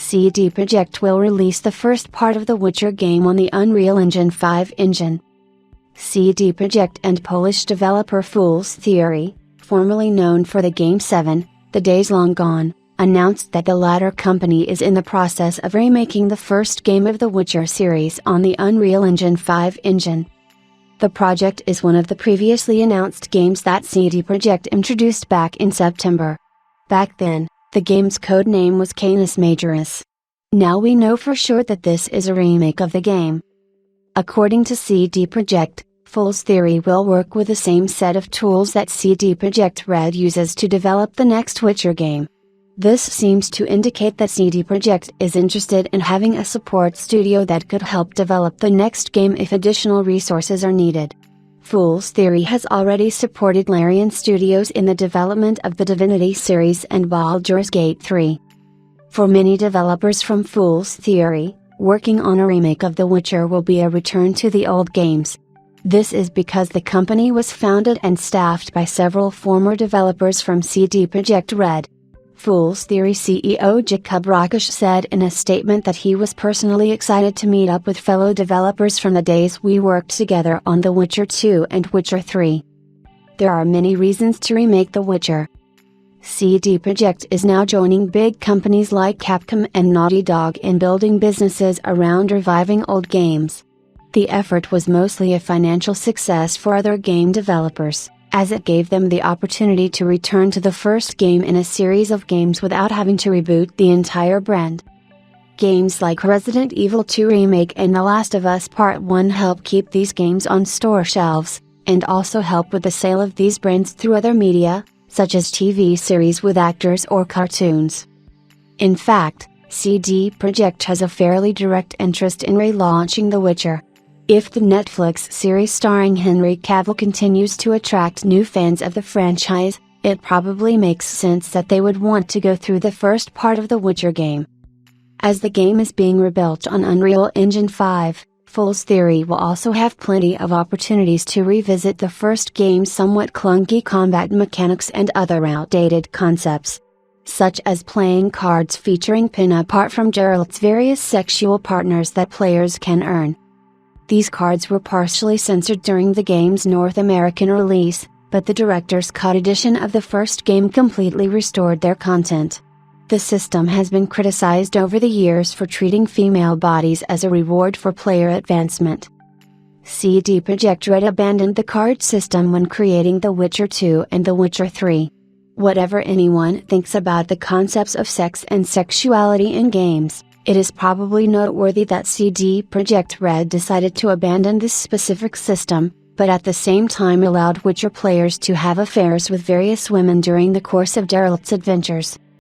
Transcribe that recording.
CD Projekt will release the first part of the Witcher game on the Unreal Engine 5 engine. CD Projekt and Polish developer Fool's Theory, formerly known for the game 7, The Days Long Gone, announced that the latter company is in the process of remaking the first game of the Witcher series on the Unreal Engine 5 engine. The project is one of the previously announced games that CD Projekt introduced back in September. Back then, the game's code name was Canis Majoris. Now we know for sure that this is a remake of the game. According to CD Projekt, Fool's Theory will work with the same set of tools that CD Projekt Red uses to develop the next Witcher game. This seems to indicate that CD Projekt is interested in having a support studio that could help develop the next game if additional resources are needed. Fool's Theory has already supported Larian Studios in the development of the Divinity series and Baldur's Gate 3. For many developers from Fool's Theory, working on a remake of The Witcher will be a return to the old games. This is because the company was founded and staffed by several former developers from CD Projekt Red. Fool's Theory CEO Jakub Rakosh said in a statement that he was personally excited to meet up with fellow developers from the days we worked together on The Witcher 2 and Witcher 3. There are many reasons to remake The Witcher. CD Projekt is now joining big companies like Capcom and Naughty Dog in building businesses around reviving old games. The effort was mostly a financial success for other game developers, as it gave them the opportunity to return to the first game in a series of games without having to reboot the entire brand. Games like Resident Evil 2 Remake and The Last of Us Part 1 help keep these games on store shelves, and also help with the sale of these brands through other media, such as TV series with actors or cartoons. In fact, CD Projekt has a fairly direct interest in relaunching The Witcher. If the Netflix series starring Henry Cavill continues to attract new fans of the franchise, it probably makes sense that they would want to go through the first part of the Witcher game. As the game is being rebuilt on Unreal Engine 5, Fool's Theory will also have plenty of opportunities to revisit the first game's somewhat clunky combat mechanics and other outdated concepts, such as playing cards featuring pin-up art from Geralt's various sexual partners that players can earn. These cards were partially censored during the game's North American release, but the Director's Cut edition of the first game completely restored their content. The system has been criticized over the years for treating female bodies as a reward for player advancement. CD Projekt Red abandoned the card system when creating The Witcher 2 and The Witcher 3. Whatever anyone thinks about the concepts of sex and sexuality in games, it is probably noteworthy that CD Projekt Red decided to abandon this specific system, but at the same time allowed Witcher players to have affairs with various women during the course of Geralt's adventures.